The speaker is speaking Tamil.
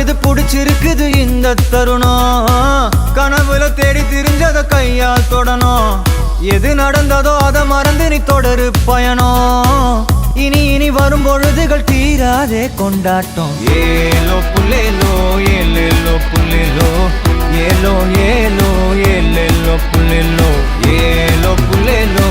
இது புடிச்சிருக்குது இந்த தருணம் கனவுல தேடி திரிஞ்சத கையால் தொடணும் எது நடந்ததோ அதை மறந்து நீ தொடரு பயணம் இனி இனி வரும் பொழுதுகள் தீராதே கொண்டாட்டம் ஏலோ புல்லேலோ ஏலேலோ புல்லேலோ ஏலோ ஏலோ ஏலேலோ புல்லேலோ ஏலோ புல்லேலோ